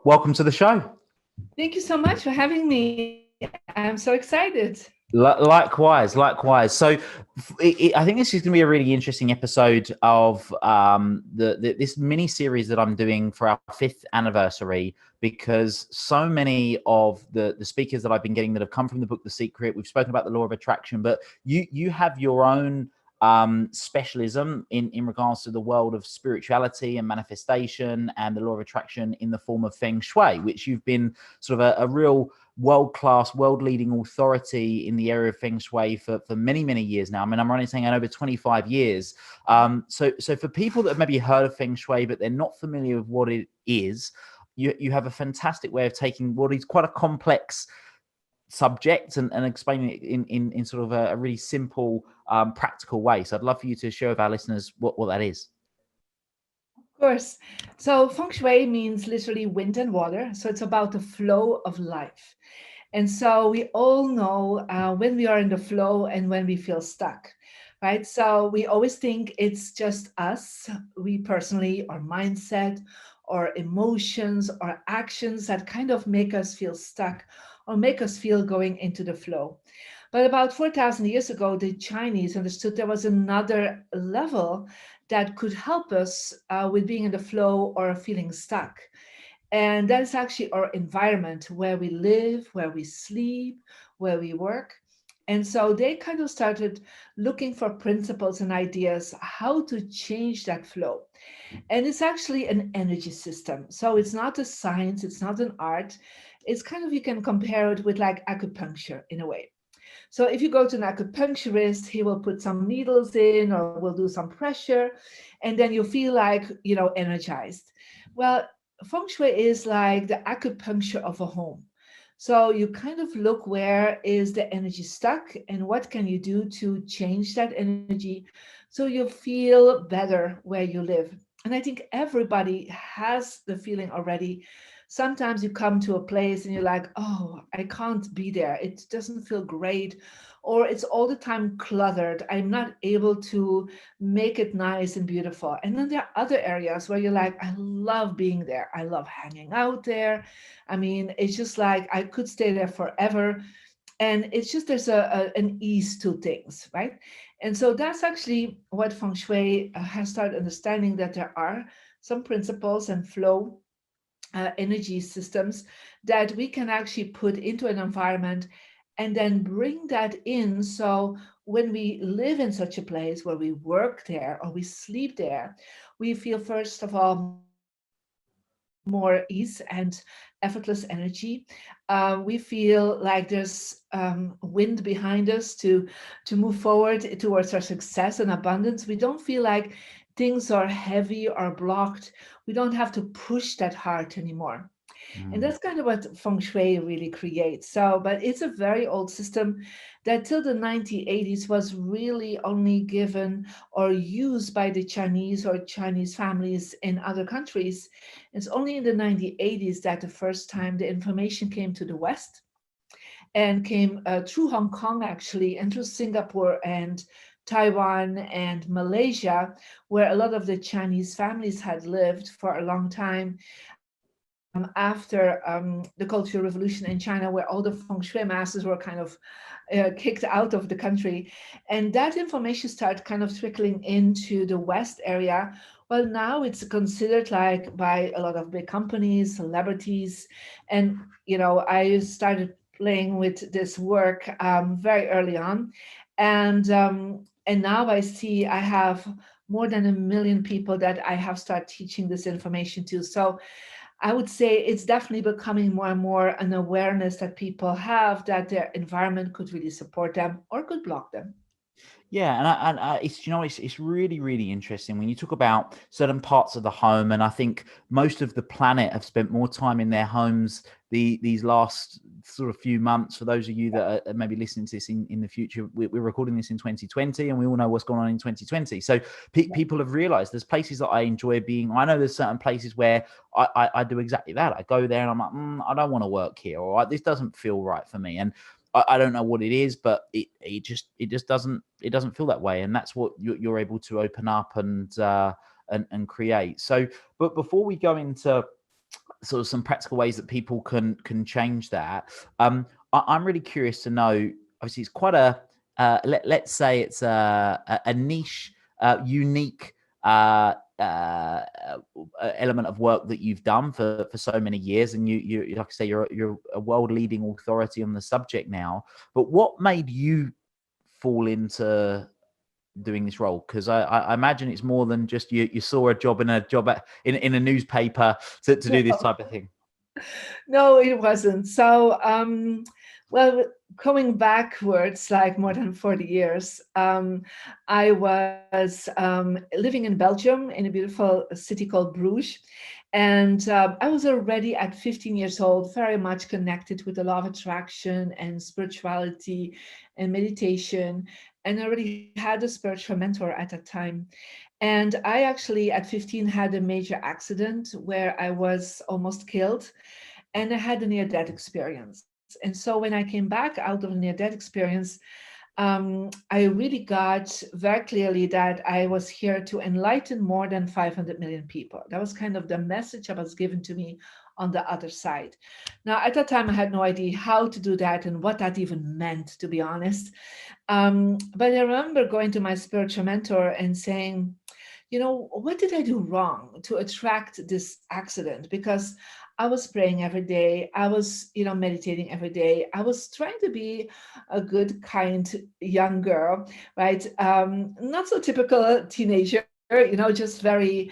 Welcome to the show. Thank you so much for having me. I'm so excited. Likewise, likewise. So, I think this is going to be a really interesting episode of this mini series that I'm doing for our fifth anniversary. Because so many of the speakers that I've been getting that have come from the book The Secret, we've spoken about the law of attraction, but you have your own specialism in regards to the world of spirituality and manifestation and the law of attraction in the form of Feng Shui, which you've been sort of a real world-class, world-leading authority in the area of Feng Shui for many, many years now. I mean, I'm only saying over 25 years. So for people that have maybe heard of Feng Shui, but they're not familiar with what it is, you have a fantastic way of taking what is quite a complex subject and explaining it in sort of a really simple, practical way. So I'd love for you to share with our listeners what that is. Of course. So, feng shui means literally wind and water. So, it's about the flow of life. And so, we all know when we are in the flow and when we feel stuck, right? So, we always think it's just us, we personally, our mindset, or emotions, or actions that kind of make us feel stuck or make us feel going into the flow. But about 4,000 years ago, the Chinese understood there was another level that could help us with being in the flow or feeling stuck. And that is actually our environment where we live, where we sleep, where we work. And so they kind of started looking for principles and ideas how to change that flow. And it's actually an energy system. So it's not a science, it's not an art. It's kind of, you can compare it with like acupuncture in a way. So if you go to an acupuncturist, he will put some needles in or will do some pressure, and then you feel like, energized. Well, feng shui is like the acupuncture of a home. So you kind of look where is the energy stuck and what can you do to change that energy so you feel better where you live. And I think everybody has the feeling already. Sometimes you come to a place and you're like, oh, I can't be there. It doesn't feel great. Or it's all the time cluttered. I'm not able to make it nice and beautiful. And then there are other areas where you're like, I love being there. I love hanging out there. I mean, it's just like I could stay there forever. And it's just there's an ease to things, right? And so that's actually what feng shui has started understanding, that there are some principles and flow energy systems that we can actually put into an environment and then bring that in. So when we live in such a place where we work there or we sleep there, we feel, first of all, more ease and effortless energy. We feel like there's wind behind us to move forward towards our success and abundance. We don't feel like things are heavy or blocked. We don't have to push that hard anymore. And Mm. that's kind of what feng shui really creates. So, but it's a very old system that till the 1980s was really only given or used by the Chinese or Chinese families in other countries. It's only in the 1980s that the first time the information came to the West and came through Hong Kong, actually, and through Singapore and Taiwan and Malaysia, where a lot of the Chinese families had lived for a long time after the Cultural Revolution in China, where all the feng shui masters were kind of kicked out of the country. And that information started kind of trickling into the West area. Well, now it's considered like by a lot of big companies, celebrities. And, I started playing with this work very early on. And now I see I have more than 1 million people that I have started teaching this information to. So I would say it's definitely becoming more and more an awareness that people have that their environment could really support them or could block them. Yeah, and it's it's really really interesting when you talk about certain parts of the home, and I think most of the planet have spent more time in their homes these last sort of few months. For those of you that are maybe listening to this in the future, we're recording this in 2020, and we all know what's going on in 2020. So people have realised there's places that I enjoy being. I know there's certain places where I do exactly that. I go there and I'm like, I don't want to work here, or this doesn't feel right for me, and I don't know what it is, but it just doesn't feel that way, and that's what you're able to open up and create. So, but before we go into sort of some practical ways that people can change that. I'm really curious to know. Obviously, it's quite a let's say it's a niche, unique element of work that you've done for so many years, and you like I say, you're a world leading authority on the subject now. But what made you fall into doing this role? Because I imagine it's more than just you saw a job in a newspaper to do this type of thing. No, it wasn't. So, well, going backwards, like more than 40 years, I was living in Belgium in a beautiful city called Bruges. And I was already at 15 years old, very much connected with the law of attraction and spirituality and meditation. And I already had a spiritual mentor at that time. And I actually, at 15, had a major accident where I was almost killed, and I had a near-death experience. And so when I came back out of a near-death experience, I really got very clearly that I was here to enlighten more than 500 million people. That was kind of the message that was given to me on the other side. Now, at that time, I had no idea how to do that and what that even meant, to be honest. But I remember going to my spiritual mentor and saying, what did I do wrong to attract this accident? Because I was praying every day. I was, meditating every day. I was trying to be a good, kind young girl, right? Not so typical teenager, just very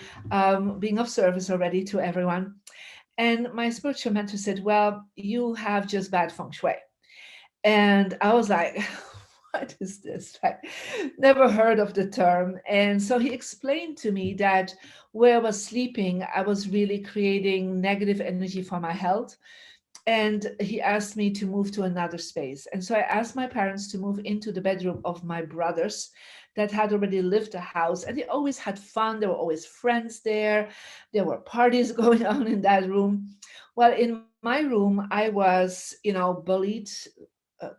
being of service already to everyone. And my spiritual mentor said, well, you have just bad feng shui. And I was like, what is this? Right? Never heard of the term. And so he explained to me that where I was sleeping, I was really creating negative energy for my health. And he asked me to move to another space. And so I asked my parents to move into the bedroom of my brothers that had already lived the house. And they always had fun. There were always friends there. There were parties going on in that room. Well, in my room, I was, bullied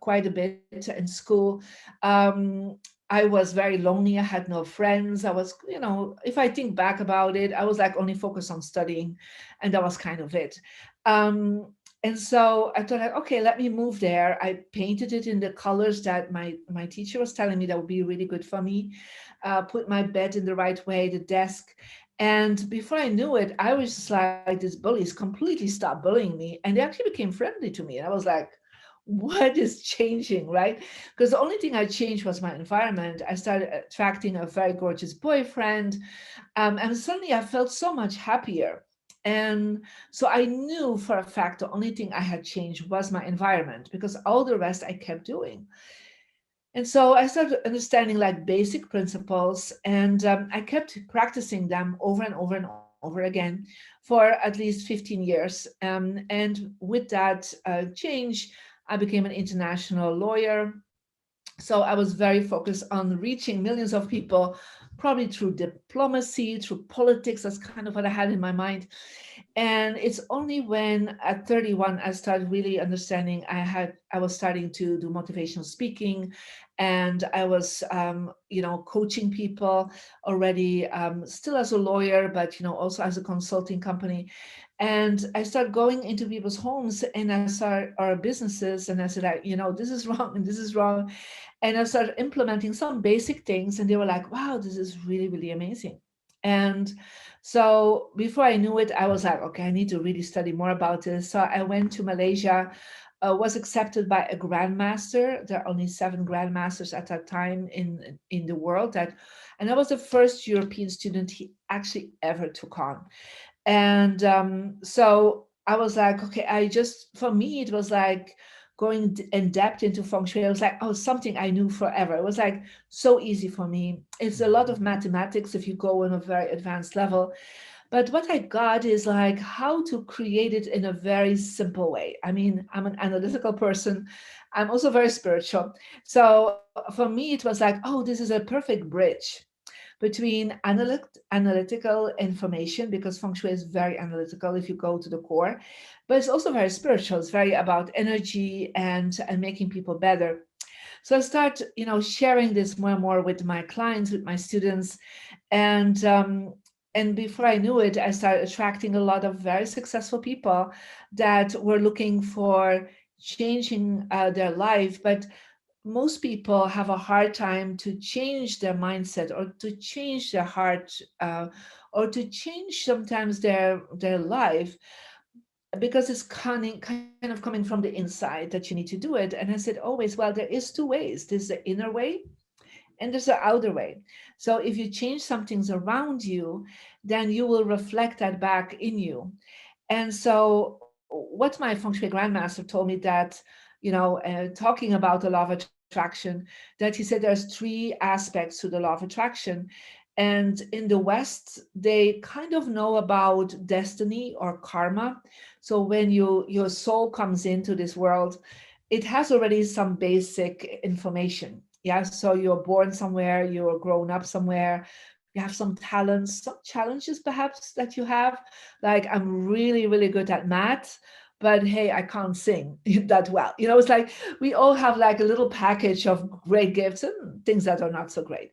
quite a bit in school. Um, I was very lonely. I had no friends. I was, if I think back about it, I was like only focused on studying, and that was kind of it. And so I thought, like, okay, let me move there. I painted it in the colors that my teacher was telling me that would be really good for me. Put my bed in the right way, the desk. And before I knew it, I was just like, these bullies completely stopped bullying me, and they actually became friendly to me. And I was like, what is changing, right? Because the only thing I changed was my environment. I started attracting a very gorgeous boyfriend, and suddenly I felt so much happier. And so I knew for a fact the only thing I had changed was my environment, because all the rest I kept doing. And so I started understanding like basic principles, and I kept practicing them over and over and over again for at least 15 years. And with that change, I became an international lawyer. So I was very focused on reaching millions of people, probably through diplomacy, through politics. That's kind of what I had in my mind. And it's only when at 31 I started really understanding I was starting to do motivational speaking, and I was coaching people already, still as a lawyer, but also as a consulting company. And I started going into people's homes, and I saw our businesses, and I said, this is wrong and this is wrong. And I started implementing some basic things, and they were like, wow, this is really, really amazing. And so before I knew it, I was like, okay, I need to really study more about this. So I went to Malaysia, was accepted by a grandmaster. There are only 7 grandmasters at that time in the world. And I was the first European student he actually ever took on. And so I was like, okay, for me, it was like going in depth into feng shui. I was like, oh, something I knew forever. It was like so easy for me. It's a lot of mathematics if you go on a very advanced level. But what I got is like how to create it in a very simple way. I mean, I'm an analytical person. I'm also very spiritual. So for me, it was like, oh, this is a perfect bridge between analytical information, because feng shui is very analytical if you go to the core, but it's also very spiritual. It's very about energy and making people better. So I start, sharing this more and more with my clients, with my students, and And before I knew it, I started attracting a lot of very successful people that were looking for changing their life. But most people have a hard time to change their mindset or to change their heart, or to change sometimes their life, because it's kind of coming from the inside that you need to do it. And I said always, well, there is two ways. There's the inner way and there's the outer way. So if you change some things around you, then you will reflect that back in you. And so what my feng shui grandmaster told me, that, talking about the law of attraction, that he said there's three aspects to the law of attraction. And in the West, they kind of know about destiny or karma. So when your soul comes into this world, it has already some basic information. Yeah, so you're born somewhere, you're grown up somewhere, you have some talents, some challenges perhaps that you have. Like, I'm really, really good at math, but hey, I can't sing that well. It's like we all have like a little package of great gifts and things that are not so great.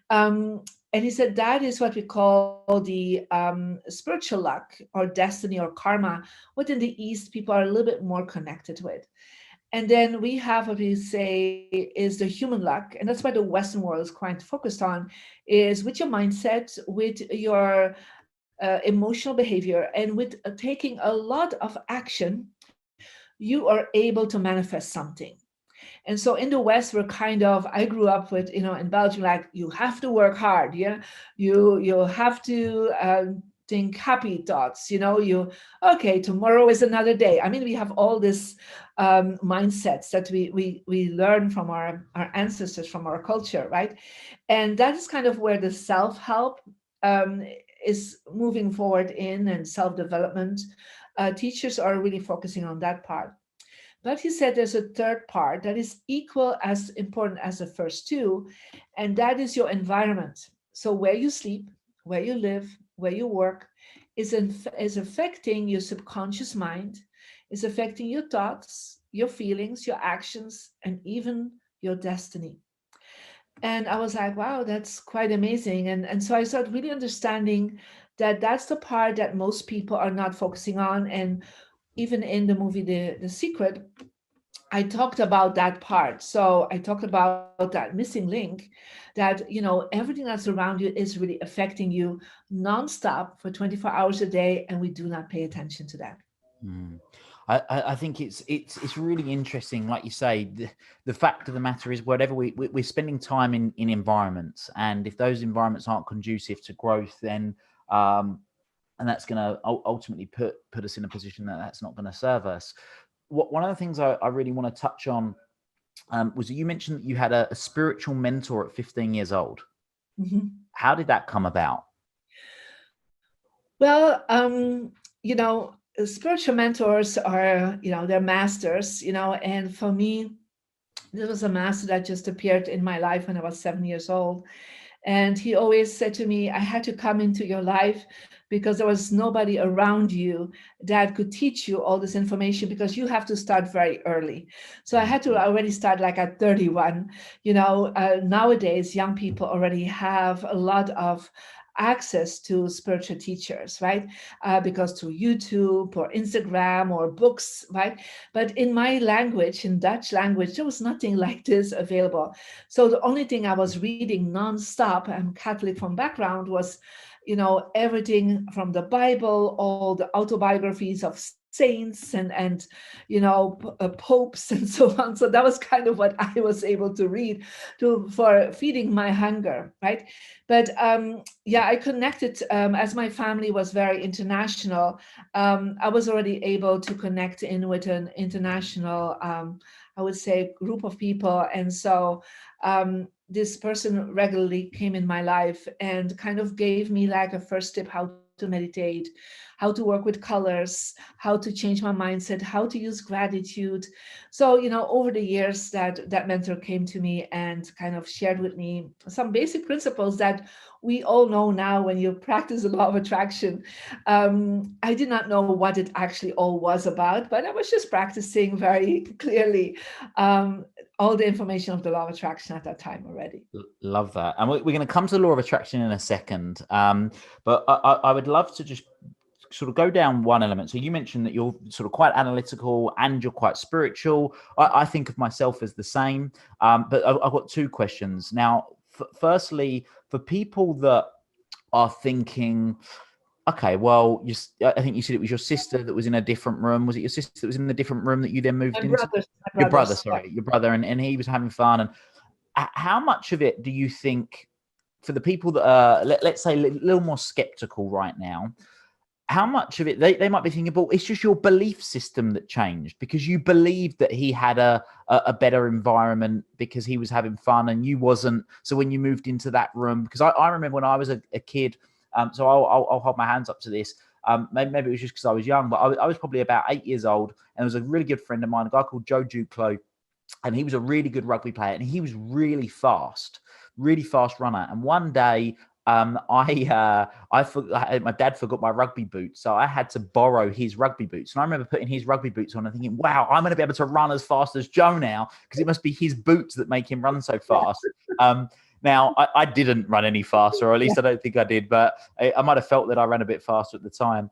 And he said that is what we call the spiritual luck or destiny or karma, what in the East people are a little bit more connected with. And then we have what we say is the human luck, and that's why the Western world is quite focused on, is with your mindset, with your emotional behavior, and with taking a lot of action, you are able to manifest something. And so in the West, we're kind of, I grew up with, in Belgium, like, you have to work hard. Yeah. You have to think happy thoughts, okay, tomorrow is another day. I mean, we have all this mindsets that we learn from our ancestors, from our culture, right? And that is kind of where the self-help um, is moving forward in, and self-development. Teachers are really focusing on that part. But he said there's a third part that is equal as important as the first two, and that is your environment. So where you sleep, where you live, where you work is affecting your subconscious mind, is affecting your thoughts, your feelings, your actions, and even your destiny. And I was like, wow, that's quite amazing. And so I started really understanding that that's the part that most people are not focusing on. And even in the movie The Secret, I talked about that part. So I talked about that missing link, that, everything that's around you is really affecting you nonstop for 24 hours a day, and we do not pay attention to that. Mm. I think it's really interesting. Like you say, the fact of the matter is, whatever we're spending time in environments, and if those environments aren't conducive to growth, then and that's going to ultimately put us in a position that's not going to serve us. One of the things I really want to touch on was that you mentioned that you had a spiritual mentor at 15 years old. Mhm. How did that come about? Well, spiritual mentors are, they're masters, and for me, this was a master that just appeared in my life when I was 7 years old. And he always said to me, I had to come into your life because there was nobody around you that could teach you all this information, because you have to start very early. So I had to already start like at 31. Nowadays, young people already have a lot of access to spiritual teachers, right? Because through YouTube or Instagram or books, right? But in my language, in Dutch language, there was nothing like this available. So the only thing I was reading nonstop, I'm Catholic from background, was, everything from the Bible, all the autobiographies of saints and popes and so on. So that was kind of what I was able to read for feeding my hunger, right? But yeah, I connected, as my family was very international. I was already able to connect in with an international, I would say, group of people. And so this person regularly came in my life and kind of gave me like a first tip how to meditate, how how to work with colors, how to change my mindset, how to use gratitude. So, over the years that mentor came to me and kind of shared with me some basic principles that we all know now when you practice the law of attraction. I did not know what it actually all was about, but I was just practicing very clearly all the information of the law of attraction at that time already. Love that. And we're going to come to the law of attraction in a second. But I would love to just sort of go down one element. So you mentioned that you're sort of quite analytical and you're quite spiritual. I think of myself as the same. But I've got two questions. Now, firstly, for people that are thinking, okay, well, I think you said it was your sister that was in a different room. Was it your sister that was in a different room that you then moved into? My Your brother, brothers, sorry, your brother, and he was having fun. And how much of it do you think, for the people that are, let's say, a little more skeptical right now, how much of it they might be thinking, well, it's just your belief system that changed because you believed that he had a better environment because he was having fun and you wasn't. So when you moved into that room, because I remember when I was a kid, so I'll hold my hands up to this. Maybe it was just because I was young, but I was probably about 8 years old, and there was a really good friend of mine, a guy called Joe Duclos, and he was a really good rugby player, and he was really fast runner. And one day, I forgot, my dad forgot my rugby boots, so I had to borrow his rugby boots. And I remember putting his rugby boots on and thinking, wow, I'm going to be able to run as fast as Joe now, because it must be his boots that make him run so fast. Now, I didn't run any faster, or at least I don't think I did, but I might have felt that I ran a bit faster at the time.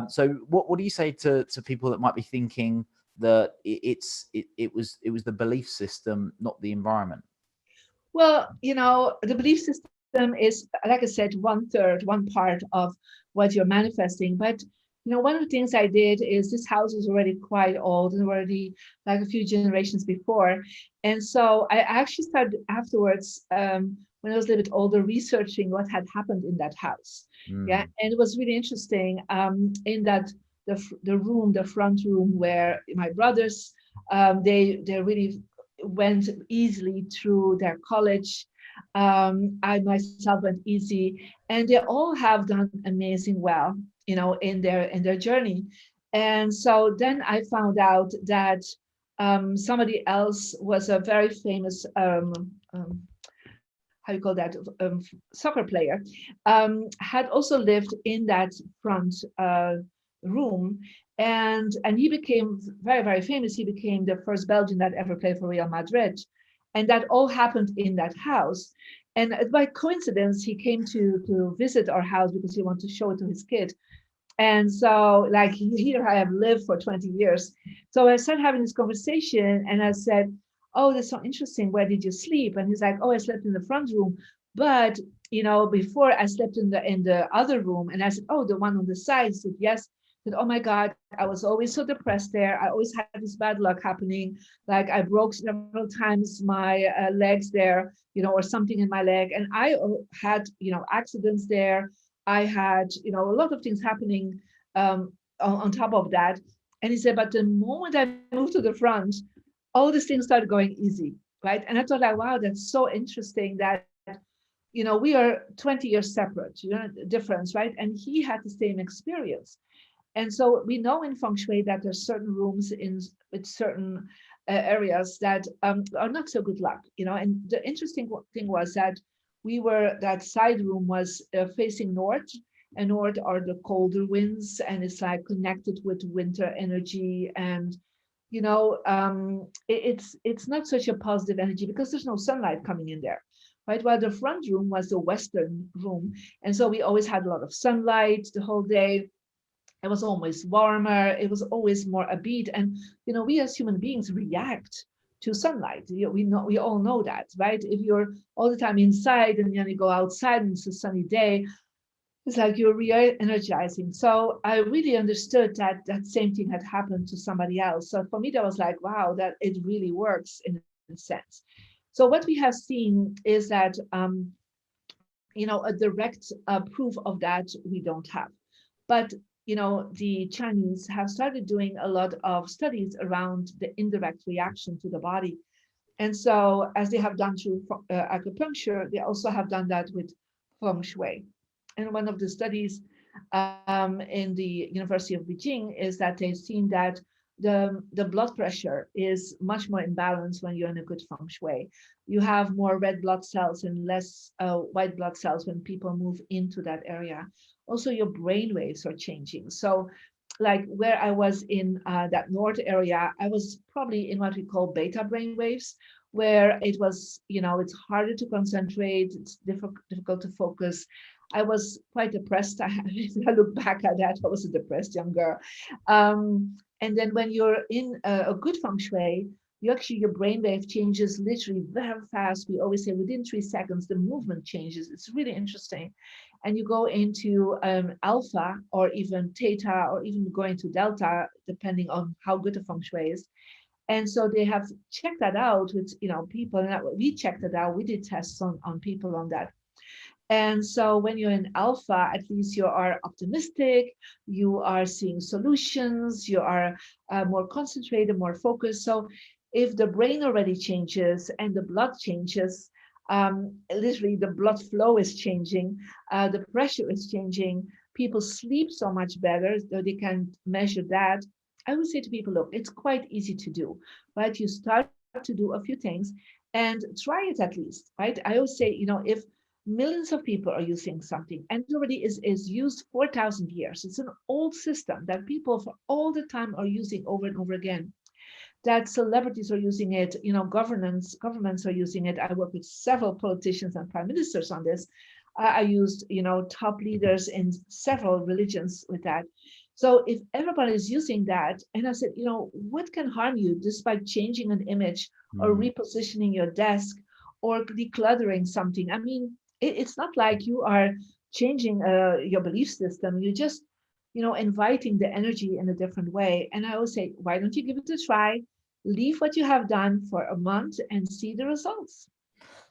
So what do you say to people that might be thinking that it was the belief system, not the environment? Well, the belief system is, like I said, one part of what you're manifesting. But, one of the things I did is this house was already quite old and already like a few generations before. And so I actually started afterwards, when I was a little bit older, researching what had happened in that house. Yeah. And it was really interesting in that the front room where my brothers, they really went easily through their college. I myself went easy, and they all have done amazing well, in their journey. And so then I found out that somebody else was a very famous how you call that, soccer player, had also lived in that front room, and he became very, very famous. He became the first Belgian that ever played for Real Madrid, and that all happened in that house. And by coincidence, he came to visit our house because he wanted to show it to his kid. And so, like, here I have lived for 20 years. So I started having this conversation, and I said, "Oh, that's so interesting. Where did you sleep?" And he's like, "Oh, I slept in the front room, but before I slept in the other room." And I said, "Oh, the one on the side." He said, "Yes." I said, "Oh my God, I was always so depressed there. I always had this bad luck happening. Like I broke several times my legs there, or something in my leg, and I had accidents there. I had a lot of things happening on top of that." And he said, "But the moment I moved to the front, all these things started going easy, right?" And I thought, like, wow, that's so interesting that, we are 20 years separate, the difference, right? And he had the same experience. And so we know in Feng Shui that there's certain rooms with certain areas that are not so good luck, And the interesting thing was that that side room was facing north, and north are the colder winds, and it's like connected with winter energy. And it's not such a positive energy because there's no sunlight coming in there, right? While the front room was the western room, and so we always had a lot of sunlight the whole day. It was always warmer. It was always more upbeat. And we as human beings react to sunlight. We all know that, right? If you're all the time inside and then you go outside and it's a sunny day, it's like you're re-energizing. So I really understood that that same thing had happened to somebody else. So for me, that was like, wow, that it really works in a sense. So what we have seen is that, a direct proof of that we don't have. But, the Chinese have started doing a lot of studies around the indirect reaction to the body. And so as they have done through acupuncture, they also have done that with Feng Shui. And one of the studies in the University of Beijing is that they've seen that the blood pressure is much more imbalanced when you're in a good feng shui. You have more red blood cells and less white blood cells when people move into that area. Also, your brain waves are changing. So, like where I was in that north area, I was probably in what we call beta brain waves, where it was, it's harder to concentrate, it's difficult to focus. I was quite depressed. I look back at that, I was a depressed young girl. And then when you're in a good feng shui, your brainwave changes literally very fast. We always say within 3 seconds, the movement changes. It's really interesting. And you go into alpha or even theta or even going to delta, depending on how good the feng shui is. And so they have checked that out with people, and we checked it out. We did tests on people on that. And so when you're in alpha, at least you are optimistic, you are seeing solutions, you are more concentrated, more focused. So if the brain already changes and the blood changes, literally the blood flow is changing, the pressure is changing, people sleep so much better, so they can measure that. I would say to people, look, it's quite easy to do, right? You start to do a few things and try it at least, right? I always say, if millions of people are using something and it already is used 4,000 years. It's an old system that people for all the time are using over and over again. That celebrities are using it, governments are using it. I work with several politicians and prime ministers on this. I used, top leaders in several religions with that. So if everybody is using that, and I said, what can harm you just by changing an image or Mm. repositioning your desk or decluttering something? I mean, it's not like you are changing your belief system. You just, inviting the energy in a different way. And I always say, why don't you give it a try? Leave what you have done for a month and see the results.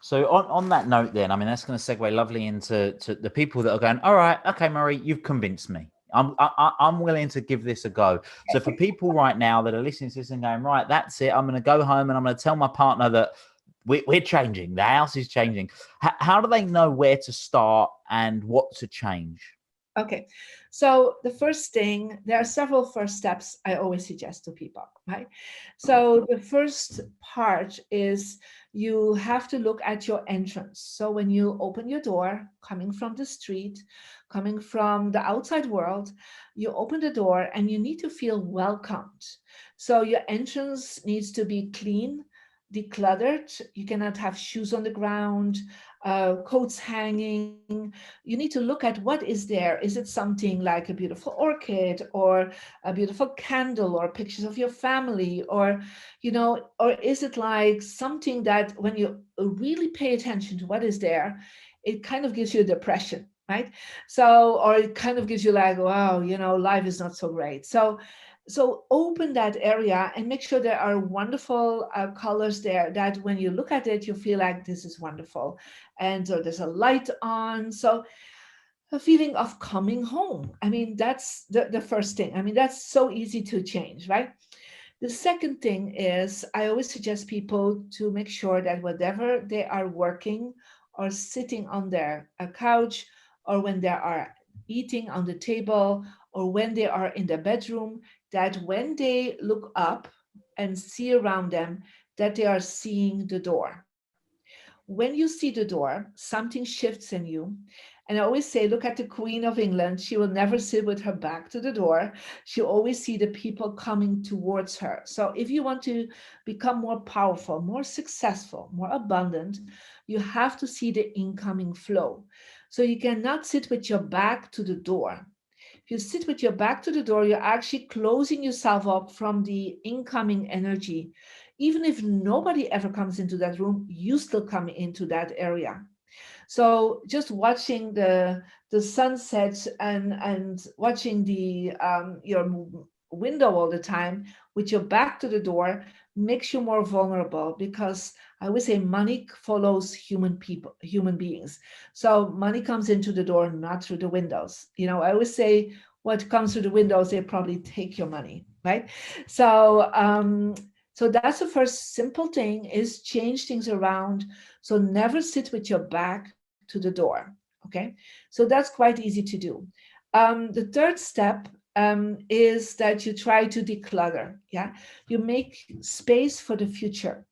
So on that note, then, I mean, that's going to segue lovely into the people that are going, all right, okay, Murray, you've convinced me. I'm willing to give this a go. So for people right now that are listening to this and going, right, that's it, I'm going to go home and I'm going to tell my partner that we're changing. The house is changing. How do they know where to start and what to change? Okay, so the first thing, there are several first steps I always suggest to people, right? So the first part is you have to look at your entrance. So when you open your door, coming from the street, coming from the outside world, you open the door and you need to feel welcomed. So your entrance needs to be clean, decluttered. You cannot have shoes on the ground, coats hanging. You need to look at what is there. Is it something like a beautiful orchid or a beautiful candle or pictures of your family, or is it like something that when you really pay attention to what is there, it kind of gives you a depression, right? So, or it kind of gives you like, wow, life is not so great. So open that area and make sure there are wonderful colors there that when you look at it, you feel like this is wonderful. And so there's a light on. So a feeling of coming home. I mean, that's the first thing. I mean, that's so easy to change, right? The second thing is I always suggest people to make sure that whatever they are working or sitting on their couch, or when they are eating on the table, or when they are in the bedroom, that when they look up and see around them, that they are seeing the door. When you see the door, something shifts in you. And I always say, look at the Queen of England. She will never sit with her back to the door. She always see the people coming towards her. So if you want to become more powerful, more successful, more abundant, you have to see the incoming flow. So you cannot sit with your back to the door. If you sit with your back to the door, you're actually closing yourself up from the incoming energy. Even if nobody ever comes into that room, you still come into that area. So just watching the sunset and watching the your window all the time with your back to the door makes you more vulnerable, because I would say money follows human beings. So money comes into the door, not through the windows. I always say what comes through the windows, they probably take your money, right? So that's the first simple thing, is change things around. So never sit with your back to the door. Okay. So that's quite easy to do. The third step is that you try to declutter. Yeah, you make space for the future.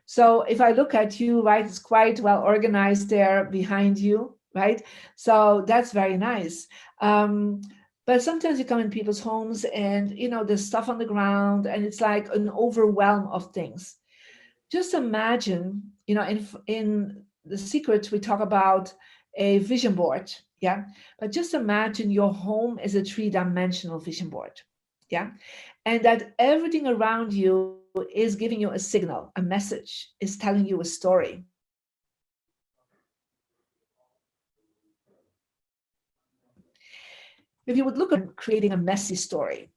So if I look at you, right, it's quite well organized there behind you, right? So that's very nice. Um, but sometimes you come in people's homes and there's stuff on the ground and it's like an overwhelm of things. Just imagine, in the secret we talk about a vision board, yeah. But just imagine your home is a three-dimensional vision board, yeah, and that everything around you is giving you a signal, a message, is telling you a story. If you would look at creating a messy story.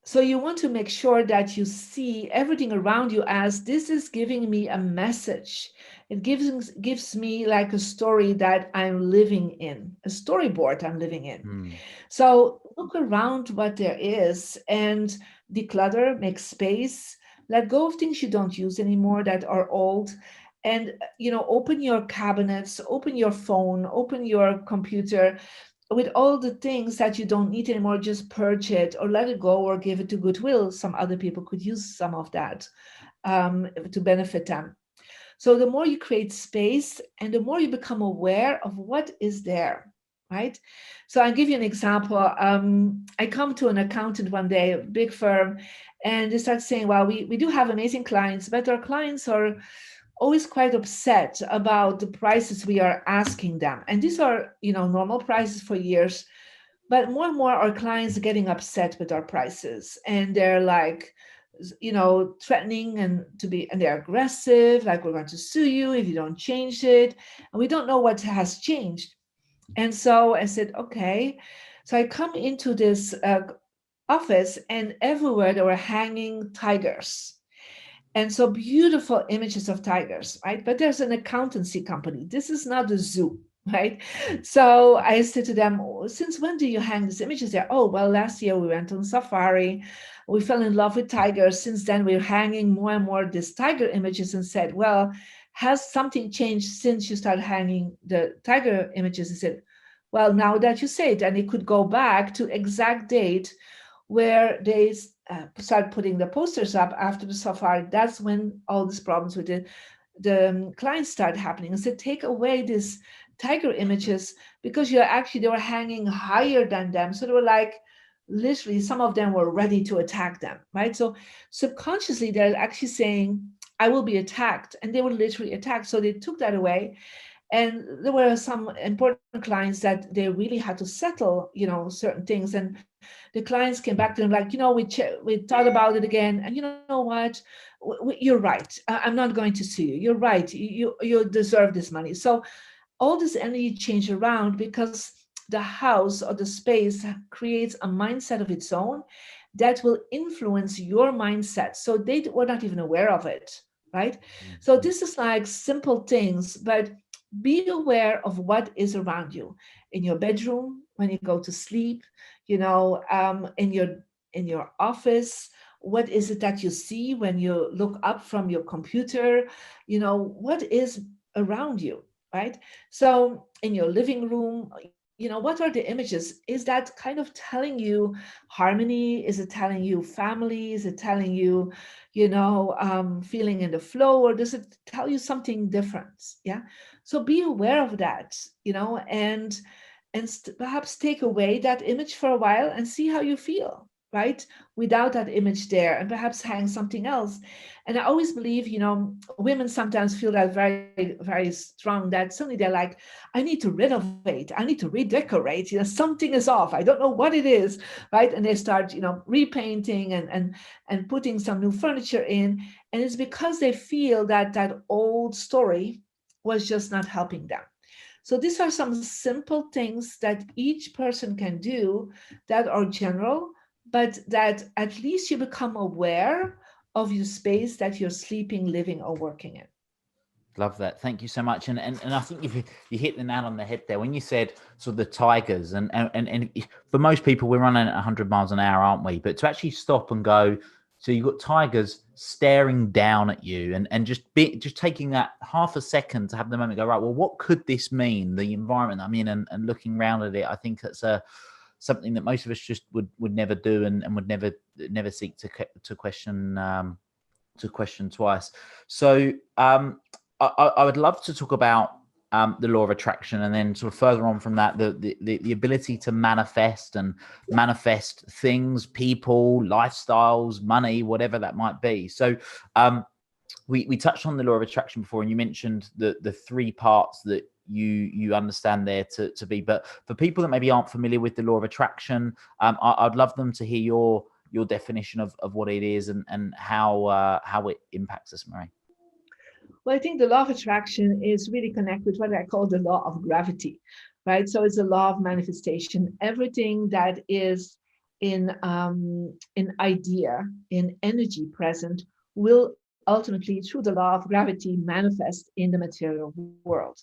So you want to make sure that you see everything around you as this is giving me a message. It gives me like a story that I'm living in, a storyboard I'm living in. So look around what there is and declutter, make space, let go of things you don't use anymore that are old. And open your cabinets, open your phone, open your computer, with all the things that you don't need anymore. Just purge it or let it go or give it to Goodwill. Some other people could use some of that to benefit them. So the more you create space and the more you become aware of what is there, right? So I'll give you an example. I come to an accountant one day, a big firm, and they start saying, well, we do have amazing clients, but our clients are always quite upset about the prices we are asking them. And these are, normal prices for years, but more and more our clients are getting upset with our prices. And they're like, threatening and they're aggressive, like we're going to sue you if you don't change it. And we don't know what has changed. And so I said, okay. So I come into this office and everywhere there were hanging tigers. And so beautiful images of tigers, right? But there's an accountancy company. This is not a zoo, right? So I said to them, since when do you hang these images there? Oh, well, last year we went on safari. We fell in love with tigers. Since then, we're hanging more and more these tiger images and said, well, has something changed since you started hanging the tiger images? I said, well, now that you say it, and it could go back to exact date where they start putting the posters up after the safari. That's when all these problems with the clients start happening. And so take away these tiger images because they were hanging higher than them. So they were like, literally, some of them were ready to attack them, right? So subconsciously, they're actually saying, I will be attacked. And they were literally attacked. So they took that away. And there were some important clients that they really had to settle, certain things. And the clients came back to them like, we thought about it again. And you know what? You're right. I'm not going to sue you. You're right. You deserve this money. So all this energy changed around because the house or the space creates a mindset of its own that will influence your mindset. So they were not even aware of it, right? So this is like simple things, but be aware of what is around you in your bedroom when you go to sleep, in your office. What is it that you see when you look up from your computer? What is around you, right? So in your living room, what are the images? Is that kind of telling you harmony? Is it telling you family? Is it telling you, feeling in the flow, or does it tell you something different? Yeah. So be aware of that, and perhaps take away that image for a while and see how you feel, right? Without that image there, and perhaps hang something else. And I always believe, women sometimes feel that very, very strong, that suddenly they're like, I need to renovate, I need to redecorate, something is off. I don't know what it is, right? And they start, repainting and putting some new furniture in. And it's because they feel that that old story was just not helping them. So these are some simple things that each person can do that are general, but that at least you become aware of your space that you're sleeping, living, or working in. Love that. Thank you so much. And I think you hit the nail on the head there when you said sort of the tigers and for most people we're running at 100 miles an hour, aren't we? But to actually stop and go, So you've got tigers staring down at you, and just taking that half a second to have the moment go, right, well, what could this mean? The environment I'm in, and looking around at it, I think that's something that most of us just would never do, and would never seek to question twice. So I would love to talk about the law of attraction, and then sort of further on from that, the ability to manifest things, people, lifestyles, money, whatever that might be. So we touched on the law of attraction before, and you mentioned the three parts that you understand there to be. But for people that maybe aren't familiar with the law of attraction, I'd love them to hear your definition of what it is, and how it impacts us, Marie. Well, I think the law of attraction is really connected with what I call the law of gravity, right? So it's a law of manifestation. Everything that is in idea, in energy present, will ultimately, through the law of gravity, manifest in the material world.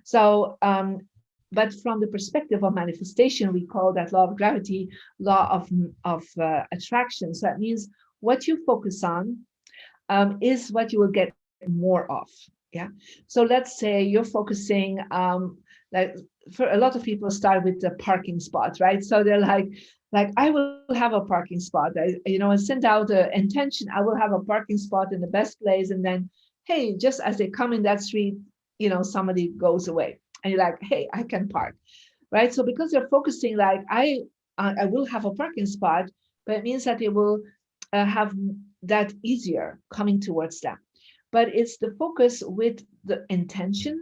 So, but from the perspective of manifestation, we call that law of gravity law of attraction. So that means what you focus on is what you will get more of. Yeah. So let's say you're focusing, like for a lot of people start with the parking spot, right? So they're like I will have a parking spot. I send out the intention. I will have a parking spot in the best place, and then, hey, just as they come in that street, somebody goes away, and you're like, hey, I can park, right? So because they're focusing, like I will have a parking spot, but it means that they will have that easier coming towards them. But it's the focus with the intention,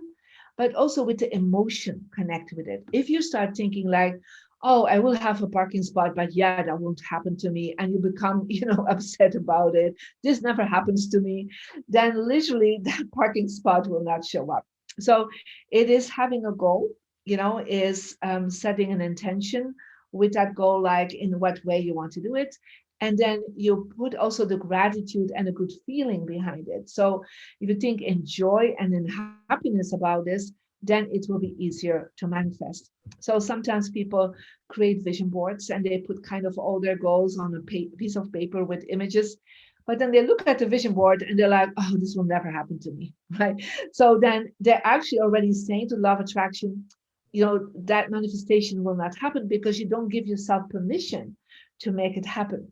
but also with the emotion connected with it. If you start thinking like, oh, I will have a parking spot, but yeah, that won't happen to me, and you become, upset about it, this never happens to me, then literally that parking spot will not show up. So it is having a goal, is setting an intention with that goal, like in what way you want to do it. And then you put also the gratitude and a good feeling behind it. So if you think in joy and in happiness about this, then it will be easier to manifest. So sometimes people create vision boards and they put kind of all their goals on a piece of paper with images. But then they look at the vision board and they're like, oh, this will never happen to me, right? So then they're actually already saying to law of attraction, that manifestation will not happen because you don't give yourself permission to make it happen.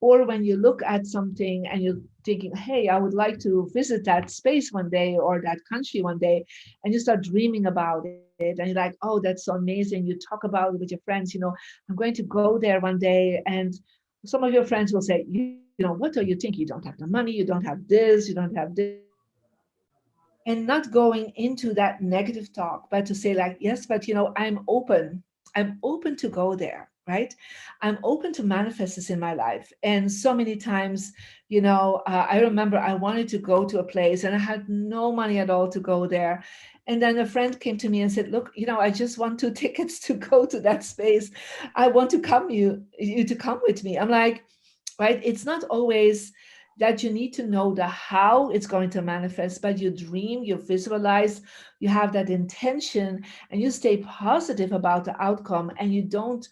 Or when you look at something and you're thinking, hey, I would like to visit that space one day or that country one day, and you start dreaming about it, and you're like, oh, that's so amazing. You talk about it with your friends, I'm going to go there one day. And some of your friends will say, what are you thinking? You don't have the money, you don't have this, you don't have this. And not going into that negative talk, but to say like, yes, but I'm open to go there, right? I'm open to manifest this in my life. And so many times, I remember I wanted to go to a place and I had no money at all to go there. And then a friend came to me and said, look, I just want 2 tickets to go to that space. I want to you to come with me. I'm like, right? It's not always that you need to know the how it's going to manifest, but you dream, you visualize, you have that intention, and you stay positive about the outcome, and you don't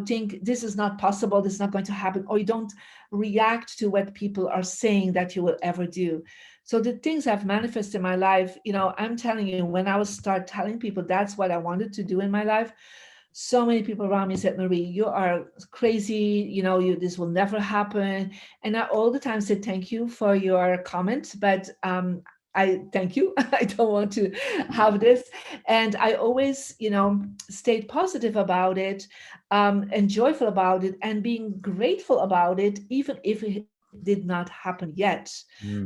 think this is not possible, this is not going to happen, or you don't react to what people are saying that you will ever do. So the things I've manifested in my life, I'm telling you, when I was start telling people that's what I wanted to do in my life, so many people around me said, Marie, you are crazy, this will never happen. And I all the time said, thank you for your comment, but I thank you. I don't want to have this. And I always, stayed positive about it, and joyful about it, and being grateful about it, even if it did not happen yet.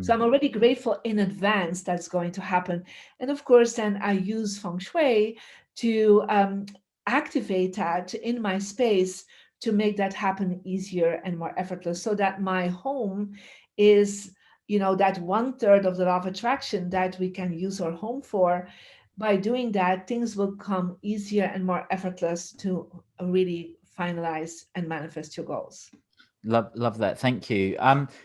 So I'm already grateful in advance that's going to happen. And of course, then I use Feng Shui to activate that in my space to make that happen easier and more effortless, so that my home is that 1/3 of the law of attraction that we can use our home for. By doing that, things will come easier and more effortless to really finalize and manifest your goals. Love that. Thank you.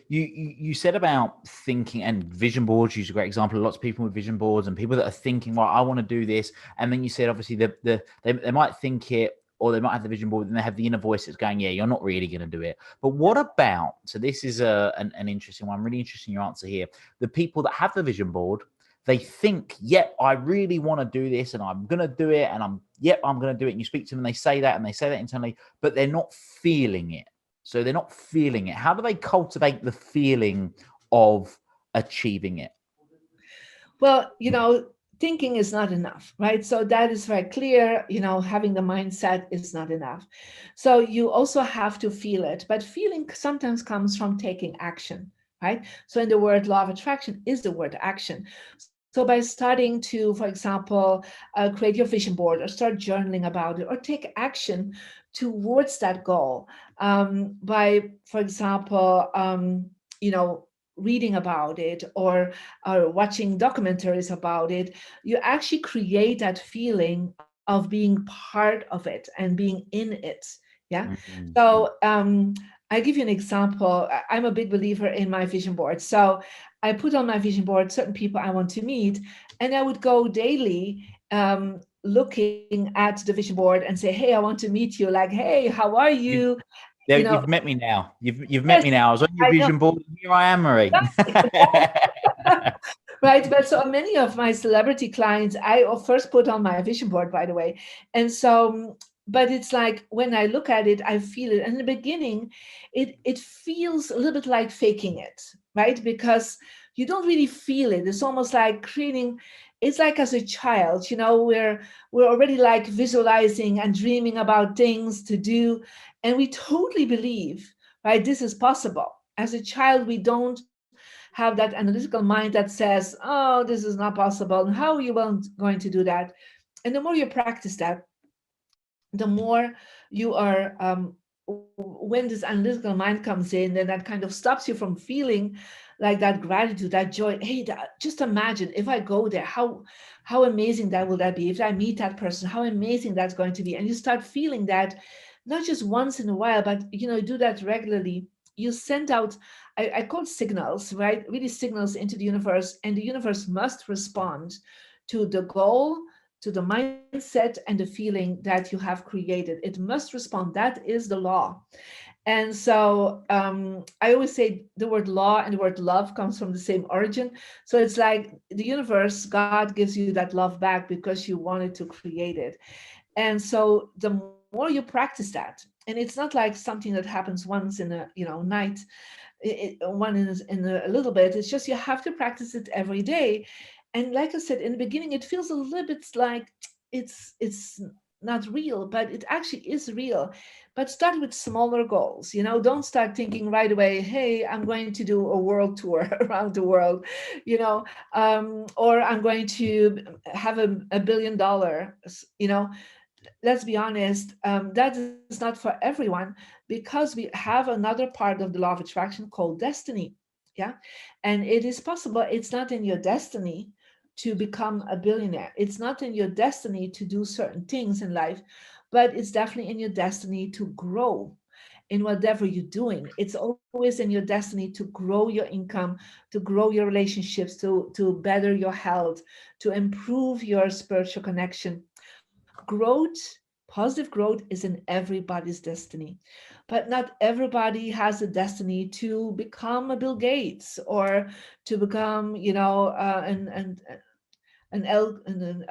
You said about thinking, and vision boards. Use a great example. Lots of people with vision boards and people that are thinking, well, I want to do this. And then you said, obviously, they might think it or they might have the vision board and they have the inner voice that's going, yeah, you're not really going to do it. But what about, so this is an interesting one, really interesting your answer here. The people that have the vision board, they think, yep, I really want to do this and I'm going to do it. And I'm going to do it. And you speak to them and they say that internally, but they're not feeling it. So they're not feeling it. How do they cultivate the feeling of achieving it? Well, thinking is not enough, right? So that is very clear. Having the mindset is not enough. So you also have to feel it, but feeling sometimes comes from taking action, right? So in the word law of attraction is the word action. So by starting to, for example, create your vision board or start journaling about it or take action towards that goal, by, for example, reading about it or watching documentaries about it, you actually create that feeling of being part of it and being in it. Yeah. Mm-hmm. So I give you an example. I'm a big believer in my vision board. So I put on my vision board certain people I want to meet, and I would go daily, looking at the vision board and say, hey, I want to meet you. Like, hey, how are You've, you? you've met me now. You've met Yes, me now. I was on your I know. vision board. And here I am, Marie. Right, but so many of my celebrity clients I first put on my vision board, by the way. And so but it's like when I look at it, I feel it. And in the beginning, it feels a little bit like faking it, right? Because you don't really feel it. It's almost like creating, it's like as a child, we're already like visualizing and dreaming about things to do, and we totally believe, right, this is possible. As a child, we don't have that analytical mind that says, oh, this is not possible. And how are you going to do that? And the more you practice that, the more you are, when this analytical mind comes in, then that kind of stops you from feeling like that gratitude, that joy. Hey, just imagine if I go there, how amazing that will that be. If I meet that person, how amazing that's going to be. And you start feeling that not just once in a while, but do that regularly. You send out, I call it signals, right? Really signals into the universe, and the universe must respond to the goal, to the mindset, and the feeling that you have created. It must respond. That is the law. And so I always say the word law and the word love comes from the same origin. So it's like the universe, God gives you that love back because you wanted to create it. And so the more you practice that, and it's not like something that happens once in a night, one in a little bit. It's just you have to practice it every day. And like I said in the beginning, it feels a little bit like it's not real, but it actually is real. But start with smaller goals. Don't start thinking right away, hey, I'm going to do a world tour around the world, or I'm going to have $1 billion. Let's be honest, that is not for everyone, because we have another part of the law of attraction called destiny. Yeah. And it is possible, it's not in your destiny to become a billionaire. It's not in your destiny to do certain things in life, but it's definitely in your destiny to grow in whatever you're doing. It's always in your destiny to grow your income, to grow your relationships, to better your health, to improve your spiritual connection. Growth, positive growth, is in everybody's destiny, but not everybody has a destiny to become a Bill Gates or to become, a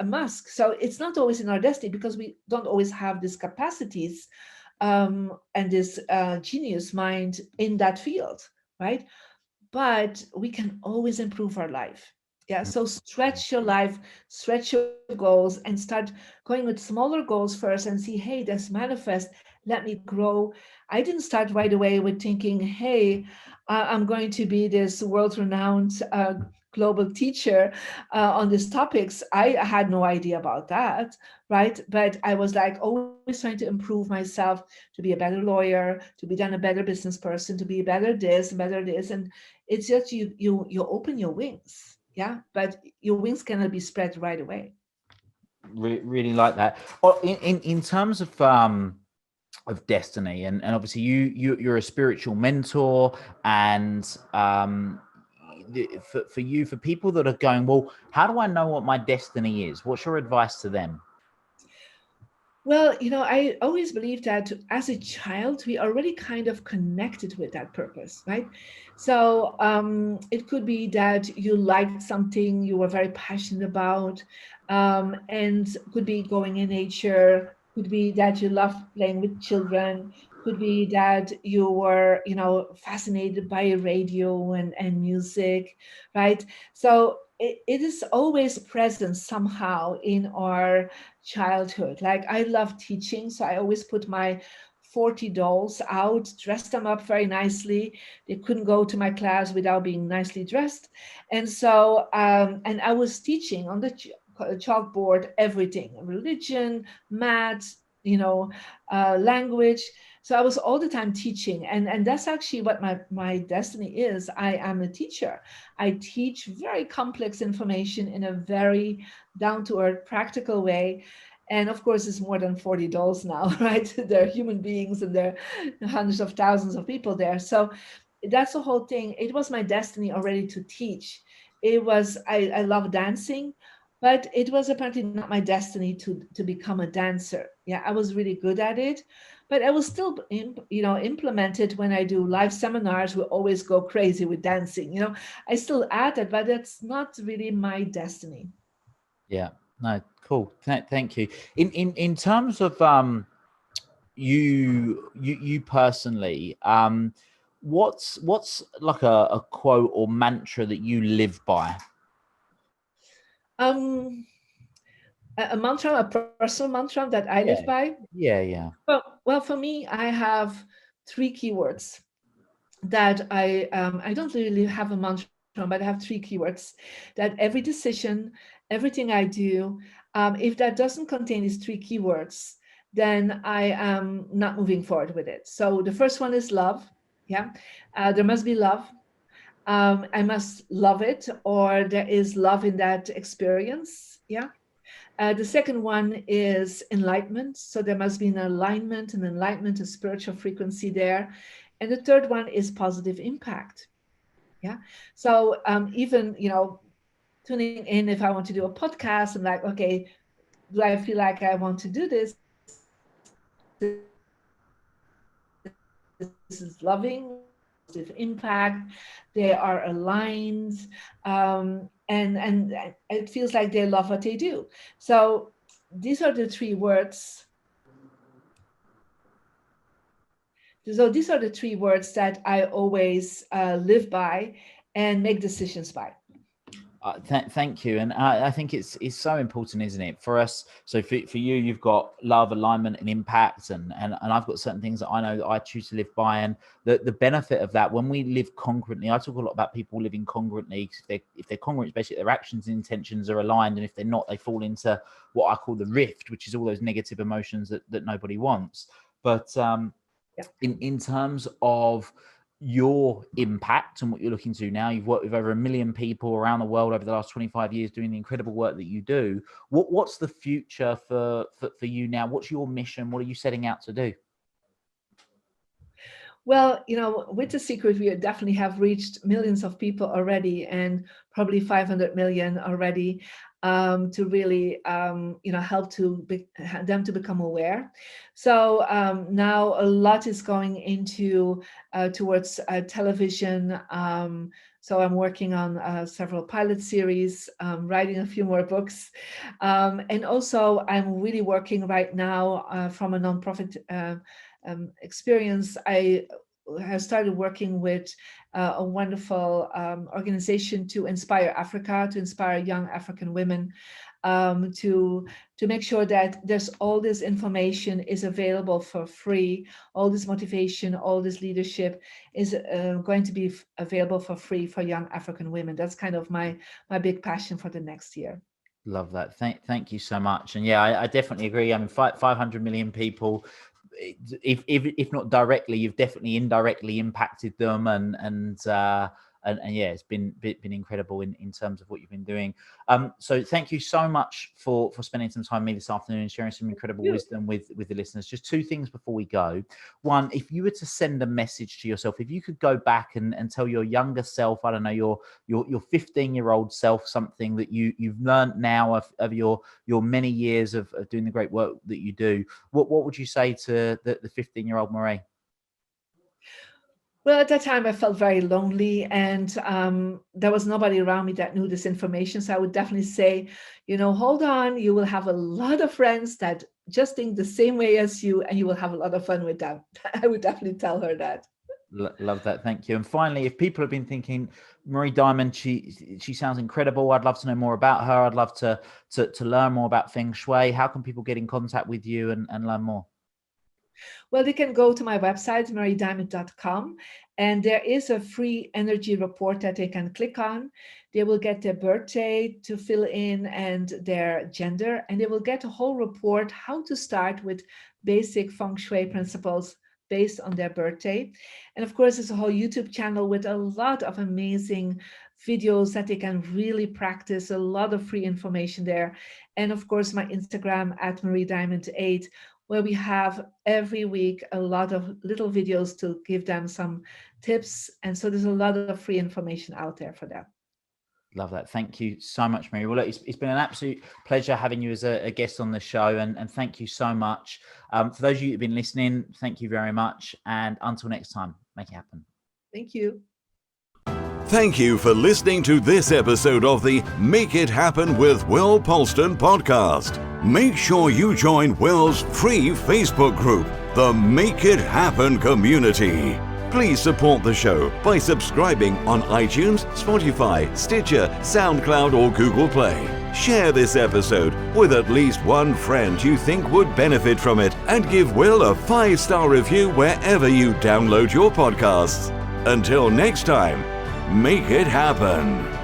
Musk. So it's not always in our destiny because we don't always have these capacities, and this genius mind in that field, right? But we can always improve our life. Yeah, so stretch your life, stretch your goals, and start going with smaller goals first and see, hey, this manifest, let me grow. I didn't start right away with thinking, hey, I'm going to be this world-renowned global teacher on these topics. I had no idea about that, right? But I was like always trying to improve myself, to be a better lawyer, to be then a better business person, to be better this, better this. And it's just you open your wings. Yeah, but your wings cannot be spread right away. Really like that. Well, in terms of destiny, and obviously you're a spiritual mentor, and for you, for people that are going, well, how do I know what my destiny is? What's your advice to them? Well, I always believe that as a child, we already kind of connected with that purpose, right? So it could be that you liked something you were very passionate about, and could be going in nature, could be that you loved playing with children, could be that you were, fascinated by radio and music, right? So it is always present somehow in our childhood. Like I love teaching, so I always put my 40 dolls out, dress them up very nicely. They couldn't go to my class without being nicely dressed. And so, and I was teaching on the chalkboard everything: religion, math, language. So I was all the time teaching, and that's actually what my destiny is. I am a teacher. I teach very complex information in a very down to earth, practical way. And of course, it's more than 40 dolls now, right? They're human beings and there are hundreds of thousands of people there. So that's the whole thing. It was my destiny already to teach. I love dancing, but it was apparently not my destiny to become a dancer. Yeah, I was really good at it, but I will still, implement it when I do live seminars. We always go crazy with dancing. I still add it, but that's not really my destiny. Yeah. No, cool. Thank you. In terms of you personally, what's like a quote or mantra that you live by? Um, a mantra, a personal mantra that I live Yeah. by. Yeah. Well, for me, I have three keywords that I don't really have a mantra, but I have three keywords that every decision, everything I do, if that doesn't contain these three keywords, then I am not moving forward with it. So the first one is love. Yeah, there must be love. I must love it, or there is love in that experience. Yeah. The second one is enlightenment. So there must be an alignment, an enlightenment, a spiritual frequency there. And the third one is positive impact. Yeah. So even, tuning in, if I want to do a podcast, I'm like, okay, do I feel like I want to do this? This is loving, this is positive impact. They are aligned, and it feels like they love what they do. So these are the three words. So these are the three words that I always live by and make decisions by. Thank you, and I think it's so important, isn't it, for us? So for you, you've got love, alignment, and impact, and I've got certain things that I know that I choose to live by, and the benefit of that when we live congruently. I talk a lot about people living congruently. If they're congruent, especially their actions and intentions are aligned, and if they're not, they fall into what I call the rift, which is all those negative emotions that nobody wants. But Yeah. in terms of your impact and what you're looking to do now, you've worked with over 1 million people around the world over the last 25 years doing the incredible work that you do. What's the future for you now? What's your mission? What are you setting out to do? Well, with the secret, we definitely have reached millions of people already, and probably 500 million already, to really, help them to become aware. So now a lot is going into towards television. So I'm working on several pilot series, writing a few more books, and also I'm really working right now from a nonprofit experience. I have started working with a wonderful organization to inspire Africa, to inspire young African women, to make sure that there's all this information is available for free. All this motivation, all this leadership is going to be available for free for young African women. That's kind of my big passion for the next year. Love that. Thank you so much. And yeah, I definitely agree. I mean, 500 million people, if not directly, you've definitely indirectly impacted them, and and yeah, it's been incredible in terms of what you've been doing. So thank you so much for spending some time with me this afternoon and sharing some incredible wisdom with the listeners. Just two things before we go. One, if you were to send a message to yourself, if you could go back and tell your younger self, I don't know, your 15-year-old self, something that you've learned now of your many years of doing the great work that you do, what would you say to the 15-year-old Marie? Well, at that time, I felt very lonely, and there was nobody around me that knew this information. So I would definitely say, hold on, you will have a lot of friends that just think the same way as you, and you will have a lot of fun with them. I would definitely tell her that. Love that. Thank you. And finally, if people have been thinking, Marie Diamond, she sounds incredible, I'd love to know more about her, I'd love to learn more about Feng Shui, how can people get in contact with you and learn more? Well, they can go to my website, mariediamond.com, and there is a free energy report that they can click on. They will get their birthday to fill in and their gender, and they will get a whole report how to start with basic Feng Shui principles based on their birthday. And of course, there's a whole YouTube channel with a lot of amazing videos that they can really practice, a lot of free information there. And of course, my Instagram at mariediamond8, where we have every week a lot of little videos to give them some tips. And so there's a lot of free information out there for them. Love that. Thank you so much, Marie. Well, look, it's been an absolute pleasure having you as a guest on the show, and thank you so much. For those of you who've been listening, thank you very much. And until next time, make it happen. Thank you. Thank you for listening to this episode of the Make It Happen with Will Polston podcast. Make sure you join Will's free Facebook group, the Make It Happen community. Please support the show by subscribing on iTunes, Spotify, Stitcher, SoundCloud, or Google Play. Share this episode with at least one friend you think would benefit from it, and give Will a 5-star review wherever you download your podcasts. Until next time, make it happen.